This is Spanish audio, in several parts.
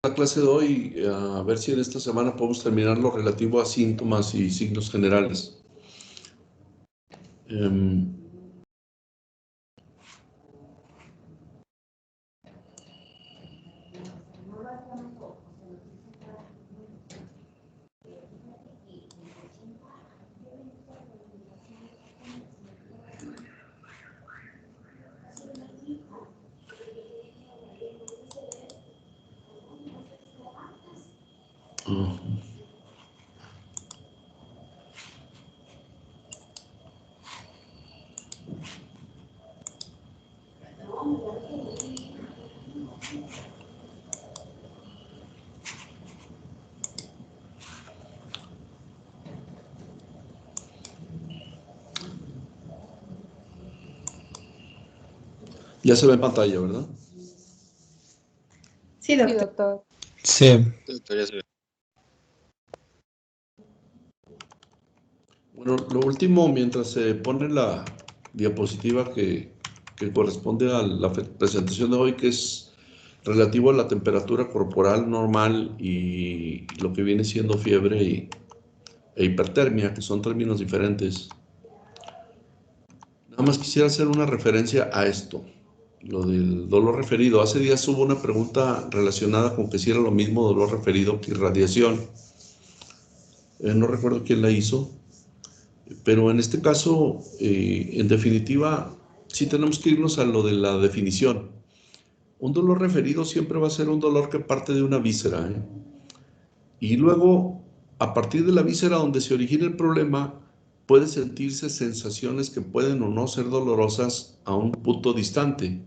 la clase de hoy, a ver si en esta semana podemos terminar lo relativo a síntomas y signos generales. Ya se ve en pantalla, ¿verdad? Sí, Sí, doctor. doctor. Sí. Bueno, lo último, mientras se pone la diapositiva que corresponde a la presentación de hoy, que es relativo a la temperatura corporal normal y lo que viene siendo fiebre e hipertermia, que son términos diferentes. Nada más quisiera hacer una referencia a esto, lo del dolor referido. Hace días hubo una pregunta relacionada con que si era lo mismo dolor referido que irradiación. No recuerdo quién la hizo, pero en este caso, en definitiva, sí tenemos que irnos a lo de la definición. Un dolor referido siempre va a ser un dolor que parte de una víscera, ¿eh? Y luego, a partir de la víscera donde se origina el problema, puede sentirse sensaciones que pueden o no ser dolorosas a un punto distante.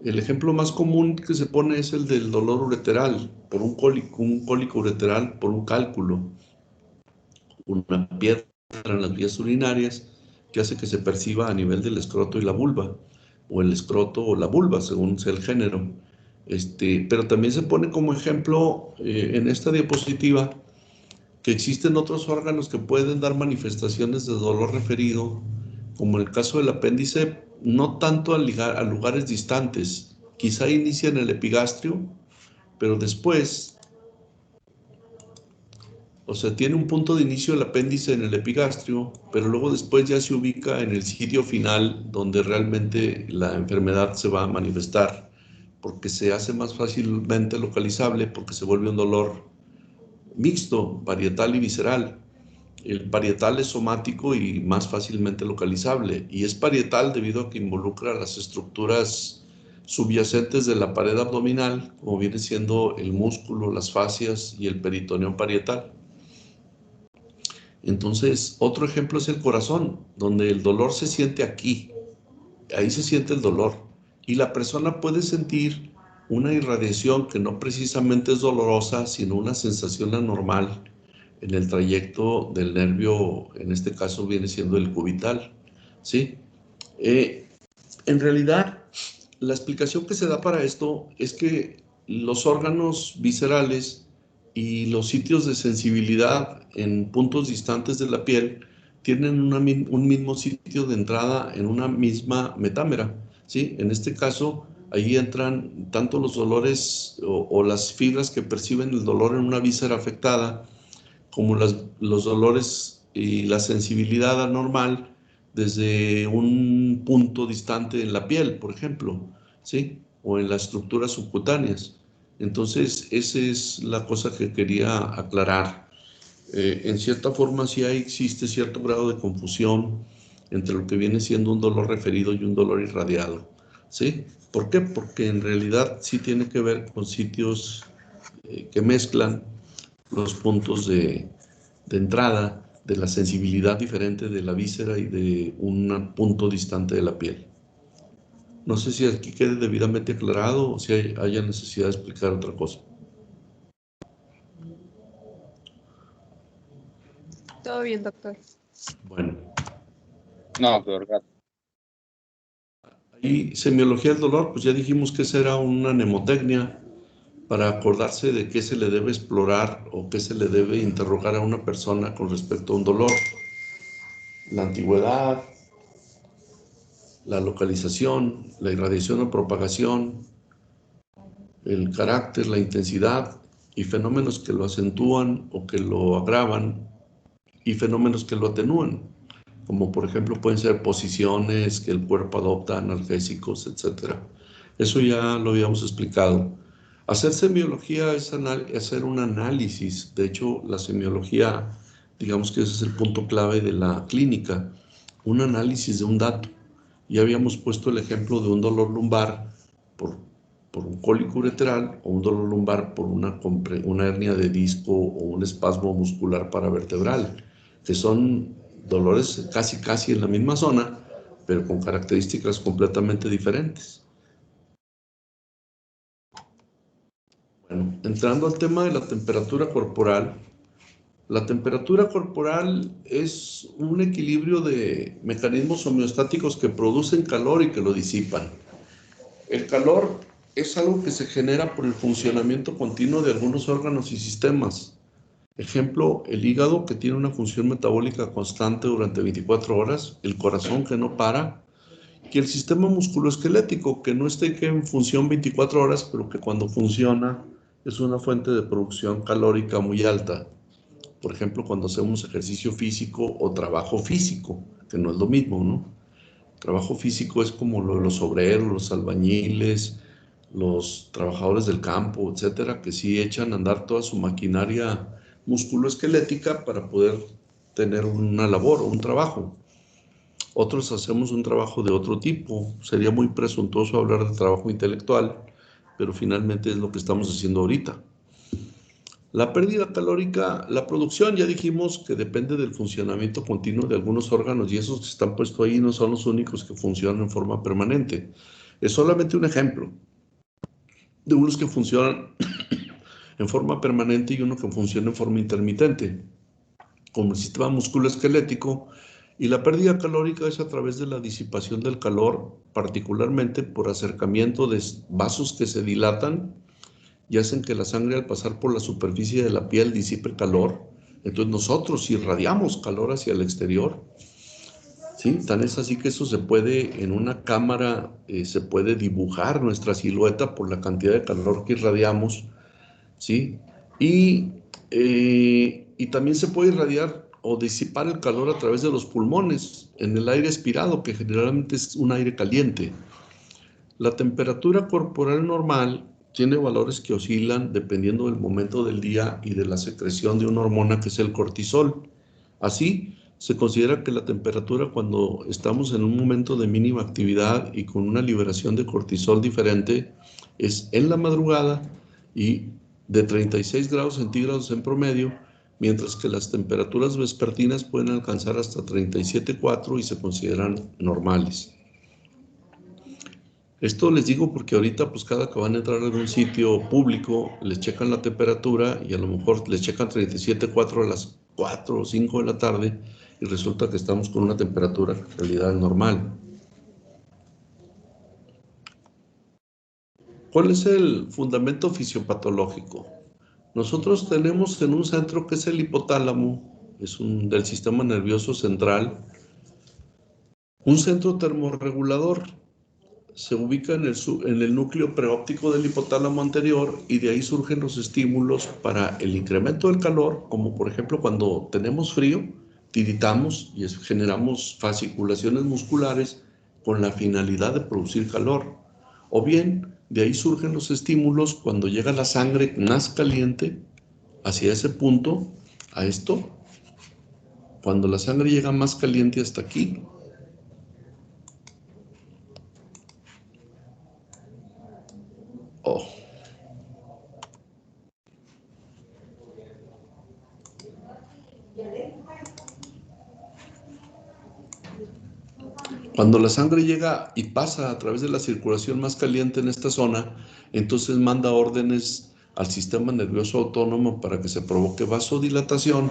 El ejemplo más común que se pone es el del dolor ureteral, por un cólico ureteral por un cálculo, una piedra en las vías urinarias que hace que se perciba a nivel del escroto y la vulva, o el escroto o la vulva, según sea el género. Pero también se pone como ejemplo en esta diapositiva que existen otros órganos que pueden dar manifestaciones de dolor referido, como en el caso del apéndice, no tanto a lugares distantes, quizá inicia en el epigastrio, pero después, o sea, tiene un punto de inicio el apéndice en el epigastrio, pero luego después ya se ubica en el sitio final donde realmente la enfermedad se va a manifestar, porque se hace más fácilmente localizable, porque se vuelve un dolor mixto, parietal y visceral. El parietal es somático y más fácilmente localizable, y es parietal debido a que involucra las estructuras subyacentes de la pared abdominal, como viene siendo el músculo, las fascias y el peritoneo parietal. Entonces, otro ejemplo es el corazón, donde el dolor se siente aquí, ahí se siente el dolor, y la persona puede sentir una irradiación que no precisamente es dolorosa, sino una sensación anormal en el trayecto del nervio, en este caso viene siendo el cubital, ¿sí? En realidad, la explicación que se da para esto es que los órganos viscerales y los sitios de sensibilidad en puntos distantes de la piel tienen un mismo sitio de entrada en una misma metámera, ¿sí? En este caso, ahí entran tanto los dolores o las fibras que perciben el dolor en una víscera afectada, como los dolores y la sensibilidad anormal desde un punto distante en la piel, por ejemplo, ¿sí? O en las estructuras subcutáneas. Entonces, esa es la cosa que quería aclarar. En cierta forma, sí existe cierto grado de confusión entre lo que viene siendo un dolor referido y un dolor irradiado, ¿sí? ¿Por qué? Porque en realidad sí tiene que ver con sitios que mezclan los puntos de entrada de la sensibilidad diferente de la víscera y de un punto distante de la piel. No sé si aquí quede debidamente aclarado o si haya necesidad de explicar otra cosa. Todo bien, doctor. Bueno. No, doctor. Y semiología del dolor, pues ya dijimos que esa era una mnemotecnia para acordarse de qué se le debe explorar o qué se le debe interrogar a una persona con respecto a un dolor. La antigüedad, la localización, la irradiación o propagación, el carácter, la intensidad, y fenómenos que lo acentúan o que lo agravan, y fenómenos que lo atenúan, como por ejemplo pueden ser posiciones que el cuerpo adopta, analgésicos, etc. Eso ya lo habíamos explicado. Hacer semiología es hacer un análisis. De hecho, la semiología, digamos que ese es el punto clave de la clínica, un análisis de un dato. Ya habíamos puesto el ejemplo de un dolor lumbar por un cólico ureteral o un dolor lumbar por una hernia de disco o un espasmo muscular paravertebral, que son dolores casi en la misma zona, pero con características completamente diferentes. Bueno, entrando al tema de la temperatura corporal, la temperatura corporal es un equilibrio de mecanismos homeostáticos que producen calor y que lo disipan. El calor es algo que se genera por el funcionamiento continuo de algunos órganos y sistemas. Ejemplo, el hígado, que tiene una función metabólica constante durante 24 horas, el corazón, que no para, y el sistema musculoesquelético, que no está en función 24 horas, pero que cuando funciona es una fuente de producción calórica muy alta. Por ejemplo, cuando hacemos ejercicio físico o trabajo físico, que no es lo mismo, ¿no? Trabajo físico es como los obreros, los albañiles, los trabajadores del campo, etcétera, que sí echan a andar toda su maquinaria musculoesquelética para poder tener una labor o un trabajo. Otros hacemos un trabajo de otro tipo. Sería muy presuntuoso hablar de trabajo intelectual, pero finalmente es lo que estamos haciendo ahorita. La pérdida calórica, la producción, ya dijimos que depende del funcionamiento continuo de algunos órganos, y esos que están puestos ahí no son los únicos que funcionan en forma permanente. Es solamente un ejemplo de unos que funcionan en forma permanente y uno que funciona en forma intermitente, como el sistema musculoesquelético. Y la pérdida calórica es a través de la disipación del calor, particularmente por acercamiento de vasos que se dilatan y hacen que la sangre, al pasar por la superficie de la piel, disipe calor. Entonces nosotros irradiamos calor hacia el exterior, ¿sí? Tan es así que eso se puede, en una cámara, se puede dibujar nuestra silueta por la cantidad de calor que irradiamos, ¿sí? Y también se puede irradiar o disipar el calor a través de los pulmones, en el aire expirado, que generalmente es un aire caliente. La temperatura corporal normal tiene valores que oscilan dependiendo del momento del día y de la secreción de una hormona que es el cortisol. Así, se considera que la temperatura, cuando estamos en un momento de mínima actividad y con una liberación de cortisol diferente, es en la madrugada y de 36 grados centígrados en promedio, mientras que las temperaturas vespertinas pueden alcanzar hasta 37,4 y se consideran normales. Esto les digo porque ahorita, pues cada que van a entrar a algún sitio público, les checan la temperatura y a lo mejor les checan 37,4 a las 4 o 5 de la tarde y resulta que estamos con una temperatura que en realidad es normal. ¿Cuál es el fundamento fisiopatológico? Nosotros tenemos en un centro que es el hipotálamo, es del sistema nervioso central, un centro termorregulador. Se ubica en el núcleo preóptico del hipotálamo anterior, y de ahí surgen los estímulos para el incremento del calor, como por ejemplo cuando tenemos frío, tiritamos y generamos fasciculaciones musculares con la finalidad de producir calor. O bien, de ahí surgen los estímulos cuando llega la sangre más caliente hacia ese punto, a esto. Cuando la sangre llega más caliente hasta aquí, cuando la sangre llega y pasa a través de la circulación más caliente en esta zona, entonces manda órdenes al sistema nervioso autónomo para que se provoque vasodilatación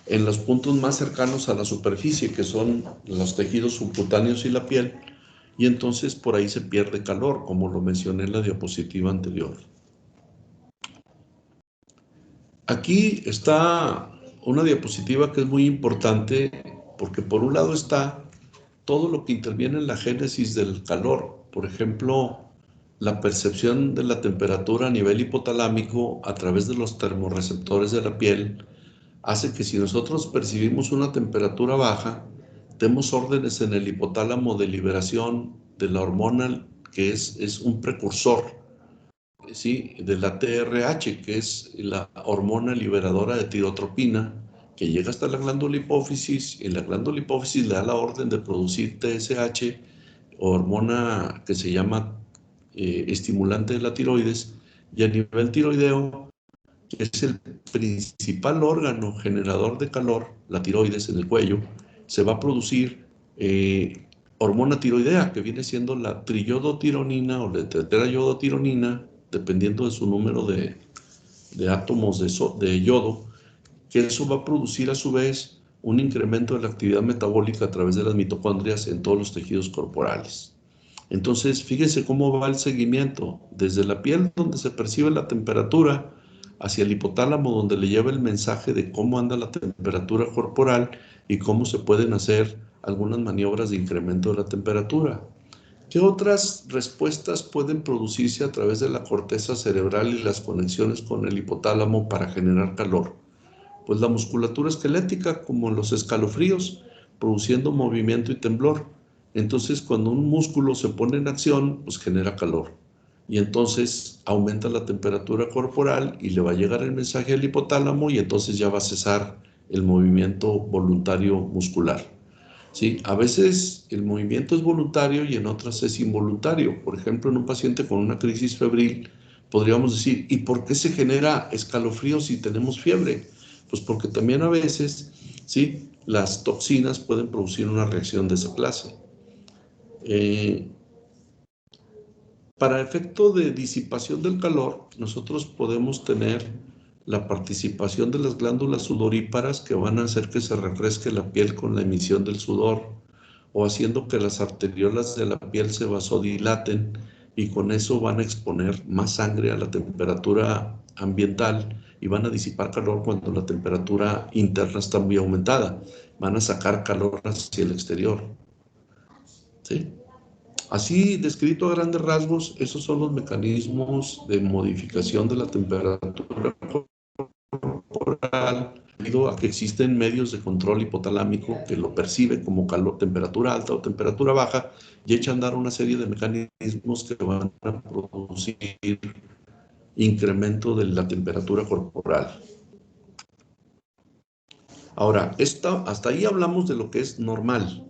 en los puntos más cercanos a la superficie, que son los tejidos subcutáneos y la piel, y entonces por ahí se pierde calor, como lo mencioné en la diapositiva anterior. Aquí está una diapositiva que es muy importante, porque por un lado está todo lo que interviene en la génesis del calor. Por ejemplo, la percepción de la temperatura a nivel hipotalámico a través de los termorreceptores de la piel hace que si nosotros percibimos una temperatura baja, demos órdenes en el hipotálamo de liberación de la hormona que es un precursor, ¿sí?, de la TRH, que es la hormona liberadora de tirotropina, que llega hasta la glándula hipófisis, y la glándula hipófisis le da la orden de producir TSH, hormona que se llama estimulante de la tiroides, y a nivel tiroideo, que es el principal órgano generador de calor, la tiroides en el cuello, se va a producir hormona tiroidea, que viene siendo la triiodotironina o la tetraiodotironina, dependiendo de su número de átomos de yodo, que eso va a producir a su vez un incremento de la actividad metabólica a través de las mitocondrias en todos los tejidos corporales. Entonces, fíjense cómo va el seguimiento, desde la piel donde se percibe la temperatura, hacia el hipotálamo donde le lleva el mensaje de cómo anda la temperatura corporal y cómo se pueden hacer algunas maniobras de incremento de la temperatura. ¿Qué otras respuestas pueden producirse a través de la corteza cerebral y las conexiones con el hipotálamo para generar calor? Pues la musculatura esquelética, como los escalofríos, produciendo movimiento y temblor. Entonces, cuando un músculo se pone en acción, pues genera calor. Y entonces aumenta la temperatura corporal y le va a llegar el mensaje al hipotálamo y entonces ya va a cesar el movimiento voluntario muscular. ¿Sí? A veces el movimiento es voluntario y en otras es involuntario. Por ejemplo, en un paciente con una crisis febril, podríamos decir, ¿y por qué se genera escalofrío si tenemos fiebre? Pues porque también a veces, ¿sí?, las toxinas pueden producir una reacción de esa clase. Para efecto de disipación del calor, nosotros podemos tener la participación de las glándulas sudoríparas que van a hacer que se refresque la piel con la emisión del sudor o haciendo que las arteriolas de la piel se vasodilaten y con eso van a exponer más sangre a la temperatura ambiental y van a disipar calor cuando la temperatura interna está muy aumentada. Van a sacar calor hacia el exterior. ¿Sí? Así, descrito a grandes rasgos, esos son los mecanismos de modificación de la temperatura corporal, debido a que existen medios de control hipotalámico que lo percibe como calor, temperatura alta o temperatura baja, y echan a andar una serie de mecanismos que van a producir incremento de la temperatura corporal. Ahora, hasta ahí hablamos de lo que es normal,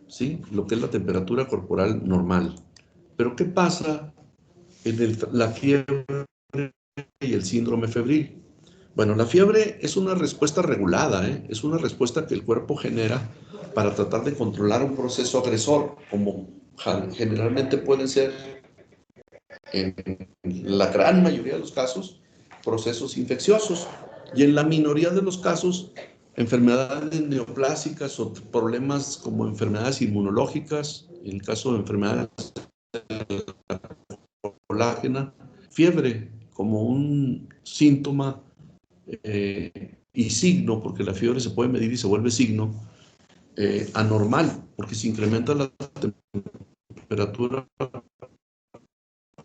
¿sí?, lo que es la temperatura corporal normal. Pero ¿qué pasa en la fiebre y el síndrome febril? Bueno, la fiebre es una respuesta regulada, es una respuesta que el cuerpo genera para tratar de controlar un proceso agresor, como generalmente pueden ser, en la gran mayoría de los casos, procesos infecciosos, y en la minoría de los casos, enfermedades neoplásicas o problemas como enfermedades inmunológicas, en el caso de enfermedades colágena, fiebre como un síntoma y signo, porque la fiebre se puede medir y se vuelve signo, anormal, porque se incrementa la temperatura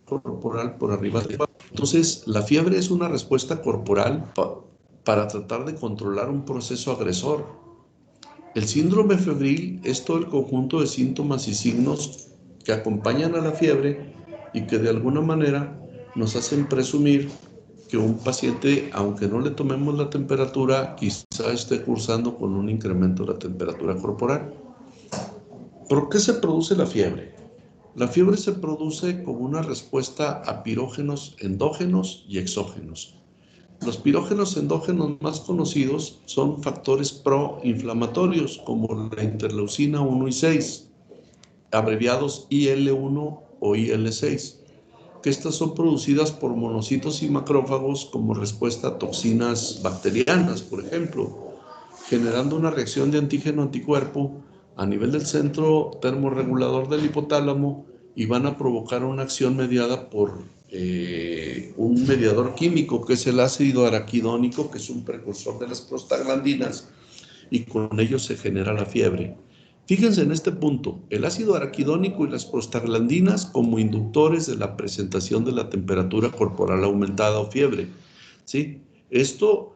corporal por arriba de... Entonces, la fiebre es una respuesta corporal para tratar de controlar un proceso agresor. El síndrome febril es todo el conjunto de síntomas y signos que acompañan a la fiebre y que de alguna manera nos hacen presumir que un paciente, aunque no le tomemos la temperatura, quizá esté cursando con un incremento de la temperatura corporal. ¿Por qué se produce la fiebre? La fiebre se produce como una respuesta a pirógenos endógenos y exógenos. Los pirógenos endógenos más conocidos son factores proinflamatorios como la interleucina 1 y 6, abreviados IL-1 o IL-6, que estas son producidas por monocitos y macrófagos como respuesta a toxinas bacterianas, por ejemplo, generando una reacción de antígeno-anticuerpo a nivel del centro termorregulador del hipotálamo y van a provocar una acción mediada por un mediador químico que es el ácido araquidónico, que es un precursor de las prostaglandinas, y con ello se genera la fiebre. Fíjense en este punto, el ácido araquidónico y las prostaglandinas como inductores de la presentación de la temperatura corporal aumentada o fiebre, ¿sí? Esto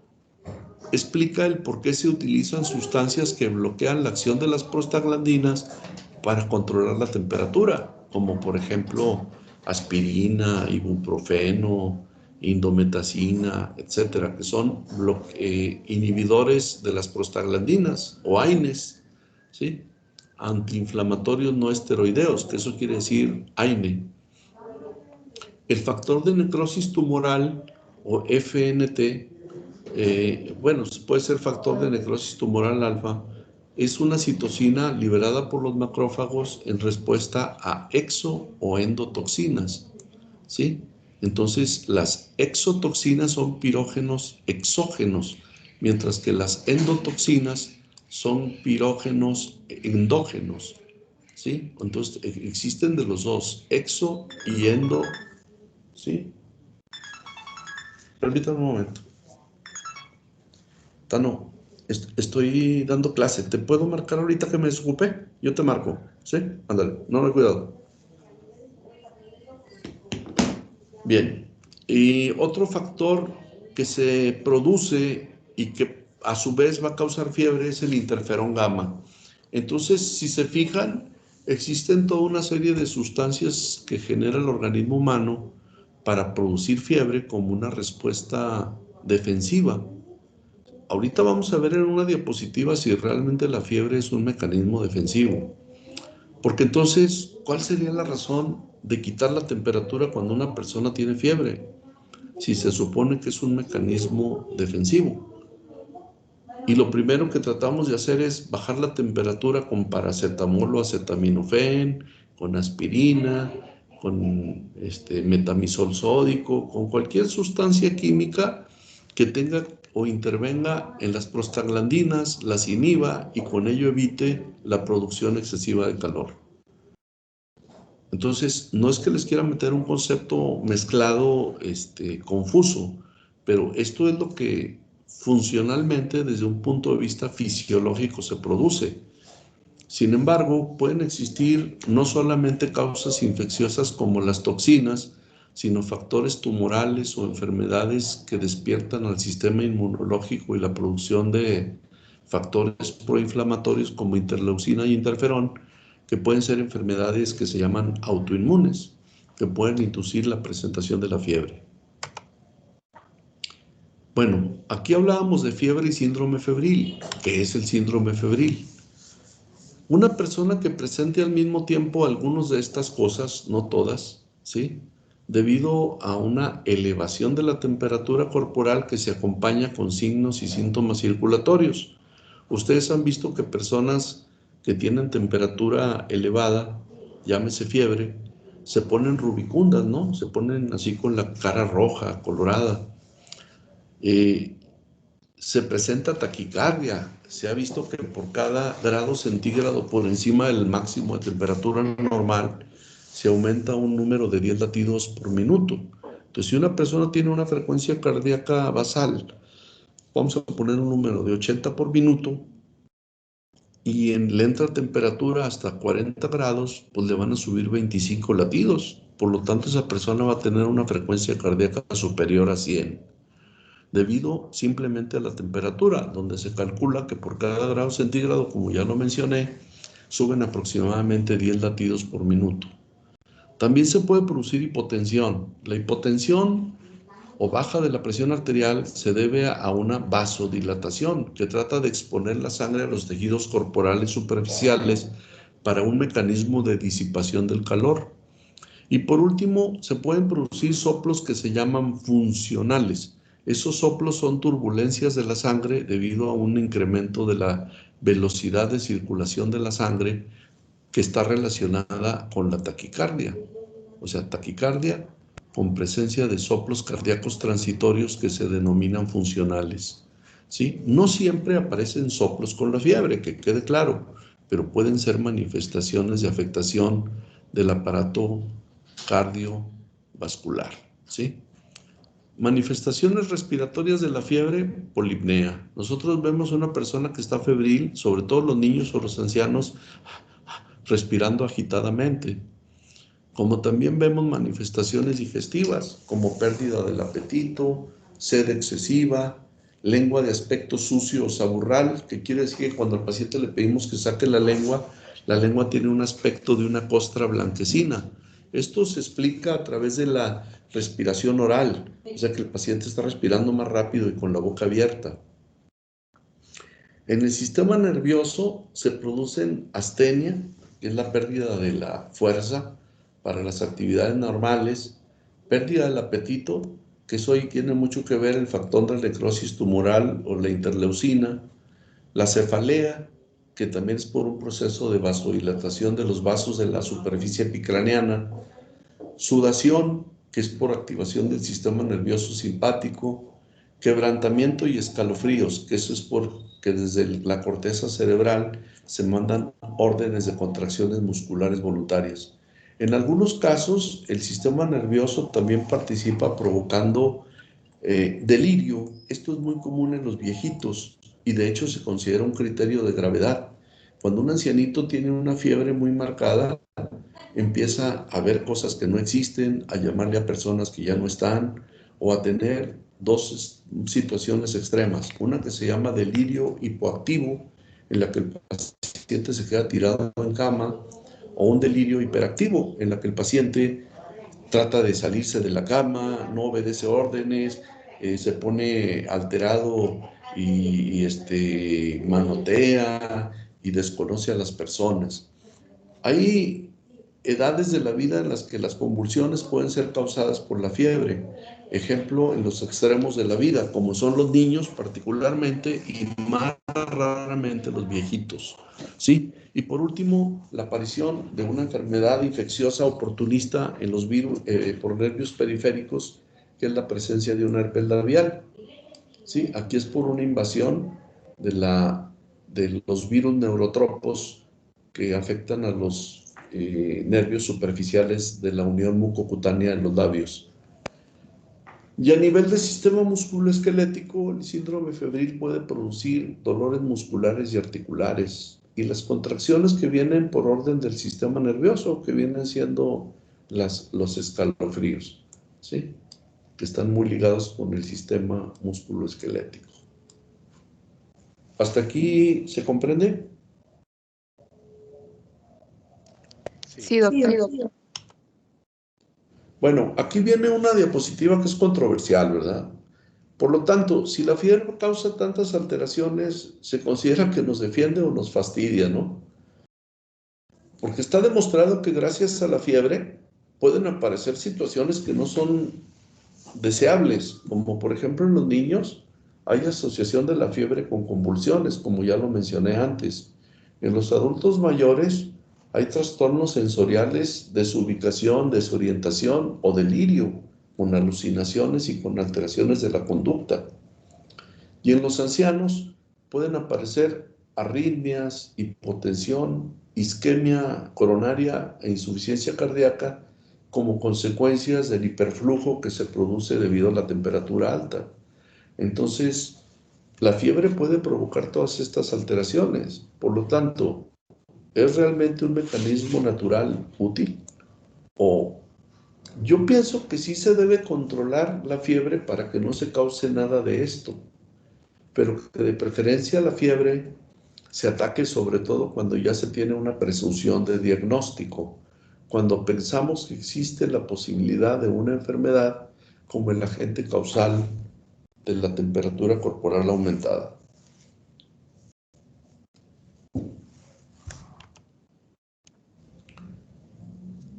explica el por qué se utilizan sustancias que bloquean la acción de las prostaglandinas para controlar la temperatura, como por ejemplo aspirina, ibuprofeno, indometacina, etcétera, que son inhibidores de las prostaglandinas o AINES, ¿sí? Antiinflamatorios no esteroideos, que eso quiere decir AINE. El factor de necrosis tumoral o FNT, bueno, puede ser factor de necrosis tumoral alfa, es una citocina liberada por los macrófagos en respuesta a exo o endotoxinas, ¿sí? Entonces, las exotoxinas son pirógenos exógenos, mientras que las endotoxinas son pirógenos endógenos, ¿sí? Entonces, existen de los dos, exo y endo, ¿sí? Permítame un momento. Tano, estoy dando clase. ¿Te puedo marcar ahorita que me desocupé? Yo te marco, ¿sí? Ándale, no, cuidado. Bien. Y otro factor que se produce y que a su vez va a causar fiebre es el interferón gamma. Entonces, si se fijan, existen toda una serie de sustancias que genera el organismo humano para producir fiebre como una respuesta defensiva. Ahorita vamos a ver en una diapositiva si realmente la fiebre es un mecanismo defensivo. Porque entonces, ¿cuál sería la razón de quitar la temperatura cuando una persona tiene fiebre? Si se supone que es un mecanismo defensivo. Y lo primero que tratamos de hacer es bajar la temperatura con paracetamol o acetaminofén, con aspirina, con metamisol sódico, con cualquier sustancia química que tenga o intervenga en las prostaglandinas, las inhiba y con ello evite la producción excesiva de calor. Entonces, no es que les quiera meter un concepto mezclado, confuso, pero esto es lo que funcionalmente, desde un punto de vista fisiológico, se produce. Sin embargo, pueden existir no solamente causas infecciosas como las toxinas, sino factores tumorales o enfermedades que despiertan al sistema inmunológico y la producción de factores proinflamatorios como interleucina y interferón, que pueden ser enfermedades que se llaman autoinmunes, que pueden inducir la presentación de la fiebre. Bueno, aquí hablábamos de fiebre y síndrome febril. ¿Qué es el síndrome febril? Una persona que presente al mismo tiempo algunas de estas cosas, no todas, ¿sí? Debido a una elevación de la temperatura corporal que se acompaña con signos y síntomas circulatorios. Ustedes han visto que personas que tienen temperatura elevada, llámese fiebre, se ponen rubicundas, ¿no? Se ponen así con la cara roja, colorada. Se presenta taquicardia. Se ha visto que por cada grado centígrado por encima del máximo de temperatura normal, se aumenta un número de 10 latidos por minuto. Entonces, si una persona tiene una frecuencia cardíaca basal, vamos a poner un número de 80 por minuto, y le entra temperatura hasta 40 grados, pues le van a subir 25 latidos. Por lo tanto, esa persona va a tener una frecuencia cardíaca superior a 100, debido simplemente a la temperatura, donde se calcula que por cada grado centígrado, como ya lo mencioné, suben aproximadamente 10 latidos por minuto. También se puede producir hipotensión. La hipotensión o baja de la presión arterial se debe a una vasodilatación que trata de exponer la sangre a los tejidos corporales superficiales para un mecanismo de disipación del calor. Y por último, se pueden producir soplos que se llaman funcionales. Esos soplos son turbulencias de la sangre debido a un incremento de la velocidad de circulación de la sangre que está relacionada con la taquicardia. O sea, taquicardia con presencia de soplos cardíacos transitorios que se denominan funcionales, ¿sí? No siempre aparecen soplos con la fiebre, que quede claro, pero pueden ser manifestaciones de afectación del aparato cardiovascular, ¿sí? Manifestaciones respiratorias de la fiebre, polipnea. Nosotros vemos una persona que está febril, sobre todo los niños o los ancianos, respirando agitadamente. Como también vemos manifestaciones digestivas, como pérdida del apetito, sed excesiva, lengua de aspecto sucio o saburral, que quiere decir que cuando al paciente le pedimos que saque la lengua tiene un aspecto de una costra blanquecina. Esto se explica a través de la respiración oral, o sea que el paciente está respirando más rápido y con la boca abierta. En el sistema nervioso se producen astenia, que es la pérdida de la fuerza para las actividades normales, pérdida del apetito, que eso ahí tiene mucho que ver el factor de necrosis tumoral o la interleucina, la cefalea, que también es por un proceso de vasodilatación de los vasos de la superficie epicraneana, sudación, que es por activación del sistema nervioso simpático, quebrantamiento y escalofríos, que eso es porque desde la corteza cerebral se mandan órdenes de contracciones musculares voluntarias. En algunos casos, el sistema nervioso también participa provocando delirio. Esto es muy común en los viejitos y de hecho se considera un criterio de gravedad. Cuando un ancianito tiene una fiebre muy marcada, empieza a ver cosas que no existen, a llamarle a personas que ya no están, o a tener dos situaciones extremas. Una que se llama delirio hipoactivo, en la que el paciente se queda tirado en cama, o un delirio hiperactivo, en la que el paciente trata de salirse de la cama, no obedece órdenes, se pone alterado y manotea y desconoce a las personas. Hay edades de la vida en las que las convulsiones pueden ser causadas por la fiebre. Ejemplo, en los extremos de la vida, como son los niños particularmente y más raramente los viejitos. ¿Sí? Y por último, la aparición de una enfermedad infecciosa oportunista en los virus por nervios periféricos, que es la presencia de un herpes labial. ¿Sí? Aquí es por una invasión de los virus neurotropos que afectan a los nervios superficiales de la unión mucocutánea en los labios. Y a nivel del sistema musculoesquelético, el síndrome febril puede producir dolores musculares y articulares, y las contracciones que vienen por orden del sistema nervioso, que vienen siendo los escalofríos, ¿sí? Que están muy ligados con el sistema musculoesquelético. ¿Hasta aquí se comprende? Sí, doctor. Bueno, aquí viene una diapositiva que es controversial, ¿verdad? Por lo tanto, si la fiebre causa tantas alteraciones, se considera que nos defiende o nos fastidia, ¿no? Porque está demostrado que gracias a la fiebre pueden aparecer situaciones que no son deseables, como por ejemplo en los niños hay asociación de la fiebre con convulsiones, como ya lo mencioné antes. En los adultos mayores hay trastornos sensoriales, desubicación, desorientación o delirio, con alucinaciones y con alteraciones de la conducta. Y en los ancianos pueden aparecer arritmias, hipotensión, isquemia coronaria e insuficiencia cardíaca como consecuencias del hiperflujo que se produce debido a la temperatura alta. Entonces, la fiebre puede provocar todas estas alteraciones. Por lo tanto, ¿es realmente un mecanismo natural útil? O yo pienso que sí se debe controlar la fiebre para que no se cause nada de esto, pero que de preferencia la fiebre se ataque sobre todo cuando ya se tiene una presunción de diagnóstico, cuando pensamos que existe la posibilidad de una enfermedad como el agente causal de la temperatura corporal aumentada.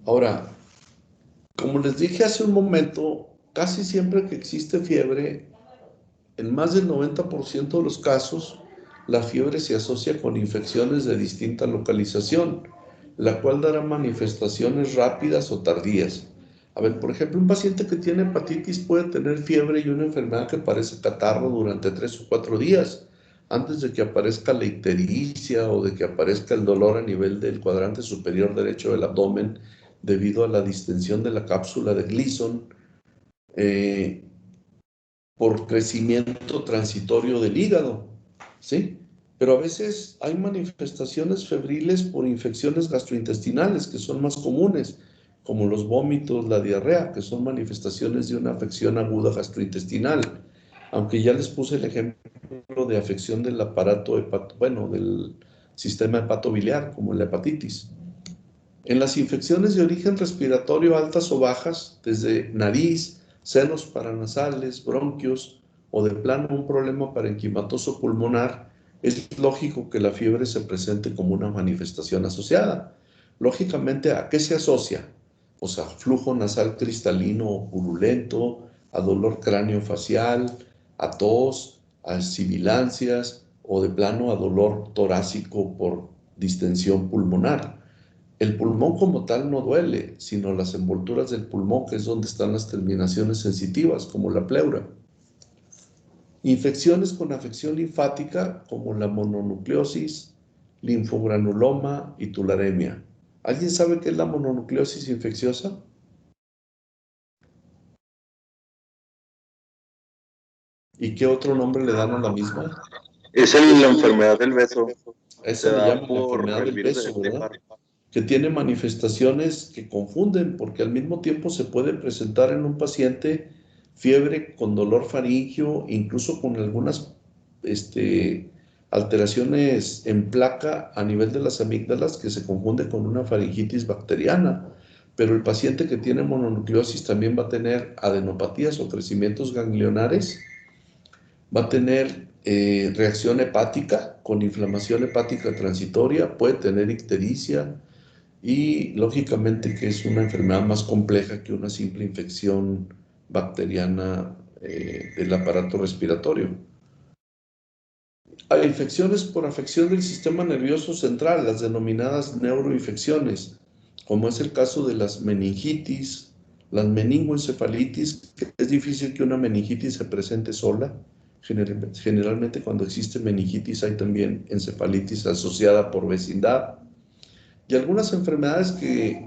Ahora, como les dije hace un momento, casi siempre que existe fiebre, en más del 90% de los casos, la fiebre se asocia con infecciones de distinta localización, la cual dará manifestaciones rápidas o tardías. A ver, por ejemplo, un paciente que tiene hepatitis puede tener fiebre y una enfermedad que parece catarro durante 3 o 4 días, antes de que aparezca la ictericia o de que aparezca el dolor a nivel del cuadrante superior derecho del abdomen debido a la distensión de la cápsula de Gleason. por crecimiento transitorio del hígado, ¿sí? Pero a veces hay manifestaciones febriles por infecciones gastrointestinales que son más comunes, como los vómitos, la diarrea, que son manifestaciones de una afección aguda gastrointestinal. Aunque ya les puse el ejemplo de afección del aparato del sistema hepatobiliar, como la hepatitis. En las infecciones de origen respiratorio altas o bajas, desde nariz, senos paranasales, bronquios o de plano un problema parenquimatoso pulmonar, es lógico que la fiebre se presente como una manifestación asociada. Lógicamente, ¿a qué se asocia? Pues a flujo nasal cristalino o purulento, a dolor craneofacial, a tos, a sibilancias o de plano a dolor torácico por distensión pulmonar. El pulmón como tal no duele, sino las envolturas del pulmón, que es donde están las terminaciones sensitivas, como la pleura. Infecciones con afección linfática, como la mononucleosis, linfogranuloma y tularemia. ¿Alguien sabe qué es la mononucleosis infecciosa? ¿Y qué otro nombre le dan a la misma? Es la enfermedad del beso. Eso le llaman la enfermedad del beso, ¿verdad? Que tiene manifestaciones que confunden, porque al mismo tiempo se puede presentar en un paciente fiebre con dolor faríngeo, incluso con algunas alteraciones en placa a nivel de las amígdalas que se confunde con una faringitis bacteriana. Pero el paciente que tiene mononucleosis también va a tener adenopatías o crecimientos ganglionares, va a tener reacción hepática con inflamación hepática transitoria, puede tener ictericia, y lógicamente que es una enfermedad más compleja que una simple infección bacteriana del aparato respiratorio. Hay infecciones por afección del sistema nervioso central, las denominadas neuroinfecciones, como es el caso de las meningitis, las meningoencefalitis, que es difícil que una meningitis se presente sola. Generalmente cuando existe meningitis hay también encefalitis asociada por vecindad. Y algunas enfermedades que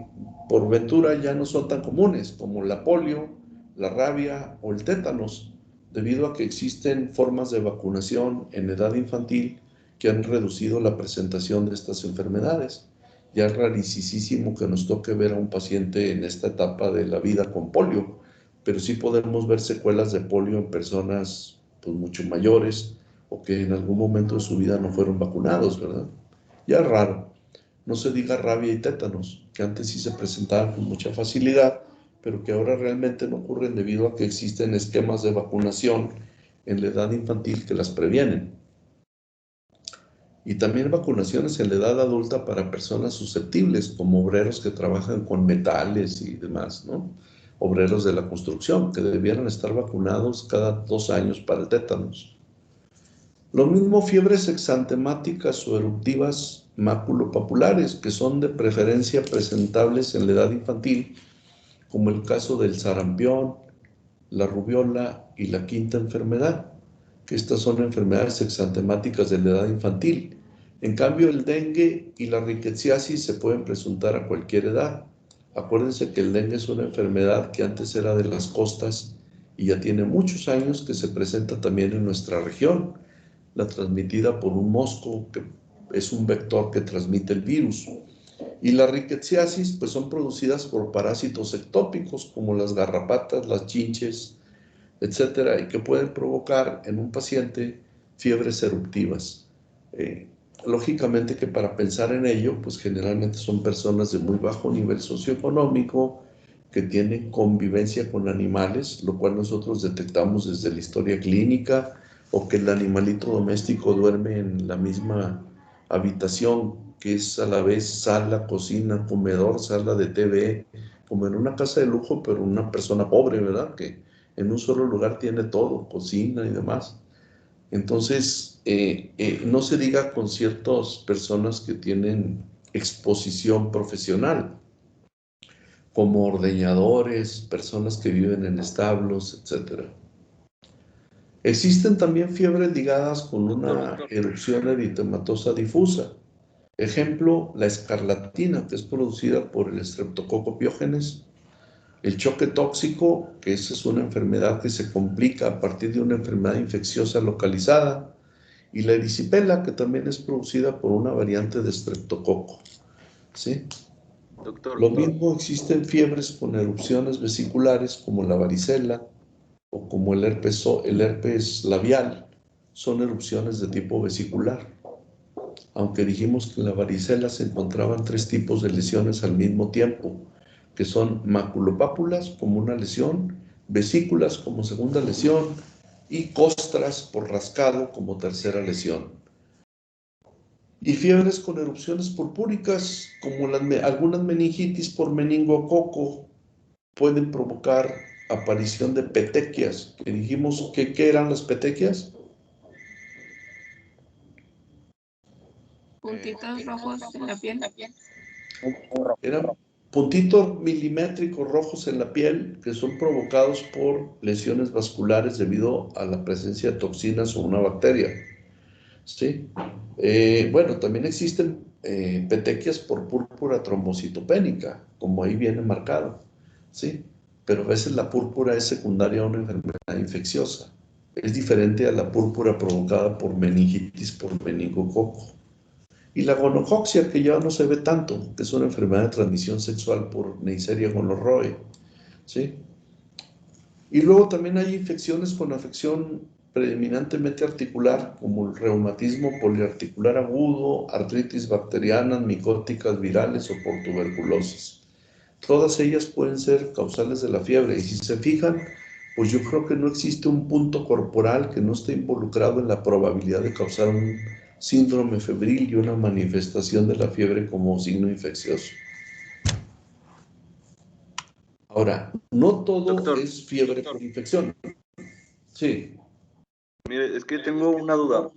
por ventura ya no son tan comunes, como la polio, la rabia o el tétanos, debido a que existen formas de vacunación en edad infantil que han reducido la presentación de estas enfermedades. Ya es rarísimo que nos toque ver a un paciente en esta etapa de la vida con polio, pero sí podemos ver secuelas de polio en personas pues, mucho mayores o que en algún momento de su vida no fueron vacunados, ¿verdad? Ya es raro. No se diga rabia y tétanos, que antes sí se presentaban con mucha facilidad, pero que ahora realmente no ocurren debido a que existen esquemas de vacunación en la edad infantil que las previenen. Y también vacunaciones en la edad adulta para personas susceptibles, como obreros que trabajan con metales y demás, ¿no? Obreros de la construcción, que debieran estar vacunados cada 2 años para el tétanos. Lo mismo fiebres exantemáticas o eruptivas maculopapulares, que son de preferencia presentables en la edad infantil, como el caso del sarampión, la rubiola y la quinta enfermedad, que estas son enfermedades exantemáticas de la edad infantil. En cambio, el dengue y la rickettsiosis se pueden presentar a cualquier edad. Acuérdense que el dengue es una enfermedad que antes era de las costas y ya tiene muchos años que se presenta también en nuestra región, la transmitida por un mosco, que es un vector que transmite el virus. Y la rickettsiosis, pues son producidas por parásitos ectópicos como las garrapatas, las chinches, etcétera, y que pueden provocar en un paciente fiebres eruptivas. Lógicamente que para pensar en ello, pues generalmente son personas de muy bajo nivel socioeconómico, que tienen convivencia con animales, lo cual nosotros detectamos desde la historia clínica, o que el animalito doméstico duerme en la misma habitación, que es a la vez sala, cocina, comedor, sala de TV, como en una casa de lujo, pero una persona pobre, ¿verdad? Que en un solo lugar tiene todo, cocina y demás. Entonces, no se diga con ciertas personas que tienen exposición profesional, como ordeñadores, personas que viven en establos, etc. Existen también fiebres ligadas con una erupción eritematosa difusa. Ejemplo, la escarlatina, que es producida por el Streptococcus pyogenes, El choque tóxico, que esa es una enfermedad que se complica a partir de una enfermedad infecciosa localizada, y la erisipela, que también es producida por una variante de estreptococo, ¿sí? Doctor, Lo mismo existen fiebres con erupciones vesiculares como la varicela o como el herpes labial, son erupciones de tipo vesicular. Aunque dijimos que en la varicela se encontraban 3 tipos de lesiones al mismo tiempo, que son maculopápulas como una lesión, vesículas como segunda lesión y costras por rascado como tercera lesión. Y fiebres con erupciones purpúricas, como algunas meningitis por meningococo, pueden provocar aparición de petequias. Que dijimos que, ¿qué eran las petequias? Puntitos rojos en la piel. Eran puntitos milimétricos rojos en la piel que son provocados por lesiones vasculares debido a la presencia de toxinas o una bacteria. ¿Sí? Bueno, también existen petequias por púrpura trombocitopénica, como ahí viene marcado. ¿Sí? Pero a veces la púrpura es secundaria a una enfermedad infecciosa. Es diferente a la púrpura provocada por meningitis por meningococo. Y la gonocoxia, que ya no se ve tanto, que es una enfermedad de transmisión sexual por Neisseria gonorrhoeae, ¿sí? Y luego también hay infecciones con afección predominantemente articular, como el reumatismo poliarticular agudo, artritis bacterianas, micóticas virales o por tuberculosis. Todas ellas pueden ser causales de la fiebre. Y si se fijan, pues yo creo que no existe un punto corporal que no esté involucrado en la probabilidad de causar un síndrome febril y una manifestación de la fiebre como signo infeccioso. Ahora, no todo doctor, es fiebre por infección. Sí. mire, es que tengo una duda.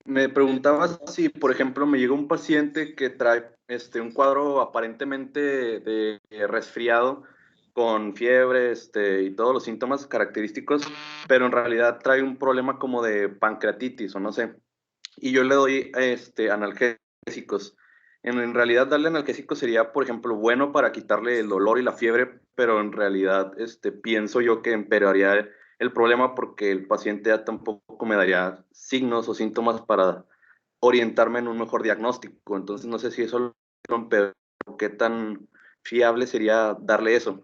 Me preguntaba si, por ejemplo, me llega un paciente que trae un cuadro aparentemente de resfriado con fiebre y todos los síntomas característicos, pero en realidad trae un problema como de pancreatitis o no sé. Y yo le doy analgésicos. En realidad darle analgésicos sería, por ejemplo, bueno para quitarle el dolor y la fiebre, pero en realidad pienso yo que empeoraría el problema porque el paciente ya tampoco me daría signos o síntomas para orientarme en un mejor diagnóstico. Entonces no sé si eso lo empeora, qué tan fiable sería darle eso,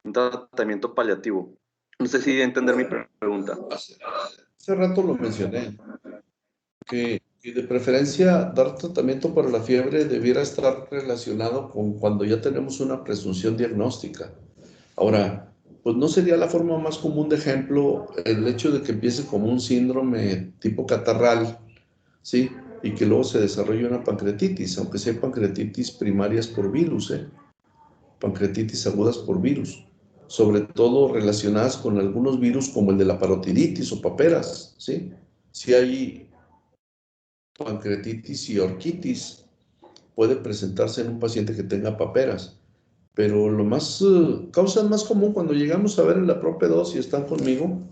un tratamiento paliativo. No sé si entender mi pregunta. Hace rato lo mencioné, que de preferencia dar tratamiento para la fiebre debiera estar relacionado con cuando ya tenemos una presunción diagnóstica. Ahora, pues no sería la forma más común de ejemplo el hecho de que empiece como un síndrome tipo catarral, ¿sí? Y que luego se desarrolle una pancreatitis, aunque sea pancreatitis primarias por virus, pancreatitis agudas por virus, sobre todo relacionadas con algunos virus como el de la parotiditis o paperas, ¿sí? Si hay pancreatitis y orquitis, puede presentarse en un paciente que tenga paperas, pero causa más común cuando llegamos a ver en la propia dosis, están conmigo,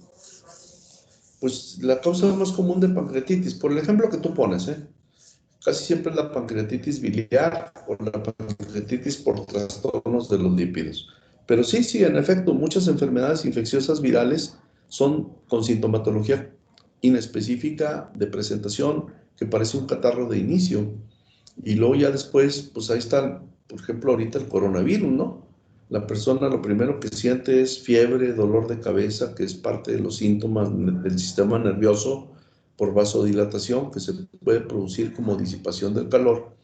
pues la causa más común de pancreatitis, por el ejemplo que tú pones, casi siempre es la pancreatitis biliar o la pancreatitis por trastornos de los lípidos. Pero sí, en efecto, muchas enfermedades infecciosas virales son con sintomatología inespecífica de presentación que parece un catarro de inicio. Y luego ya después, pues ahí está, por ejemplo, ahorita el coronavirus, ¿no? La persona lo primero que siente es fiebre, dolor de cabeza, que es parte de los síntomas del sistema nervioso por vasodilatación, que se puede producir como disipación del calor,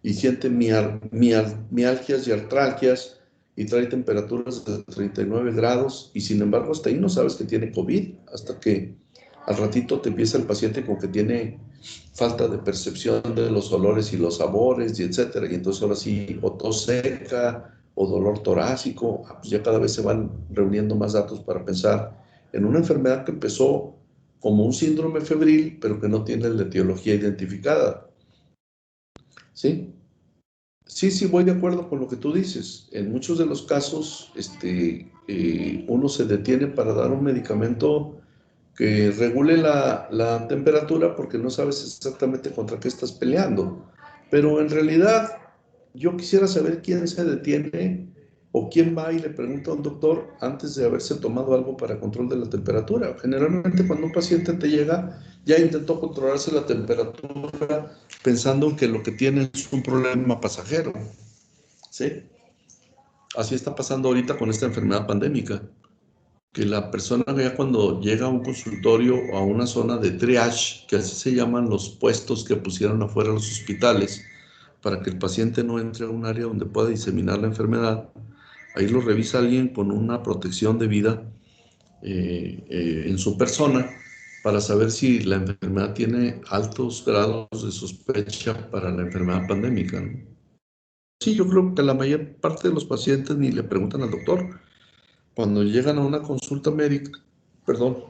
y siente mialgias y artralgias, y trae temperaturas de 39 grados, y sin embargo hasta ahí no sabes que tiene COVID, hasta que al ratito te empieza el paciente con que tiene falta de percepción de los olores y los sabores, y etcétera, y entonces ahora sí, o tos seca, o dolor torácico, pues ya cada vez se van reuniendo más datos para pensar en una enfermedad que empezó como un síndrome febril, pero que no tiene la etiología identificada. ¿Sí? Sí, voy de acuerdo con lo que tú dices. En muchos de los casos, uno se detiene para dar un medicamento que regule la temperatura porque no sabes exactamente contra qué estás peleando. Pero en realidad, yo quisiera saber quién se detiene ¿O quién va y le pregunta a un doctor antes de haberse tomado algo para control de la temperatura? Generalmente cuando un paciente te llega, ya intentó controlarse la temperatura pensando que lo que tiene es un problema pasajero, ¿sí? Así está pasando ahorita con esta enfermedad pandémica, que la persona ya cuando llega a un consultorio o a una zona de triage, que así se llaman los puestos que pusieron afuera los hospitales, para que el paciente no entre a un área donde pueda diseminar la enfermedad, ahí lo revisa alguien con una protección de vida en su persona para saber si la enfermedad tiene altos grados de sospecha para la enfermedad pandémica, ¿no? Sí, yo creo que la mayor parte de los pacientes ni le preguntan al doctor. Cuando llegan a una consulta médica, perdón,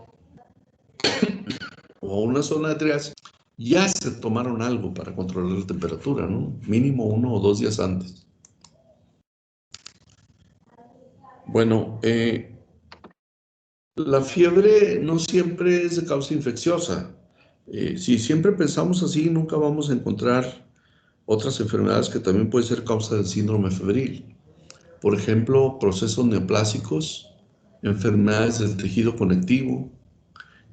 o a una zona de triage, ya se tomaron algo para controlar la temperatura, ¿no? Mínimo 1 o 2 días antes. Bueno, la fiebre no siempre es de causa infecciosa. Si siempre pensamos así, nunca vamos a encontrar otras enfermedades que también pueden ser causa del síndrome febril. Por ejemplo, procesos neoplásicos, enfermedades del tejido conectivo.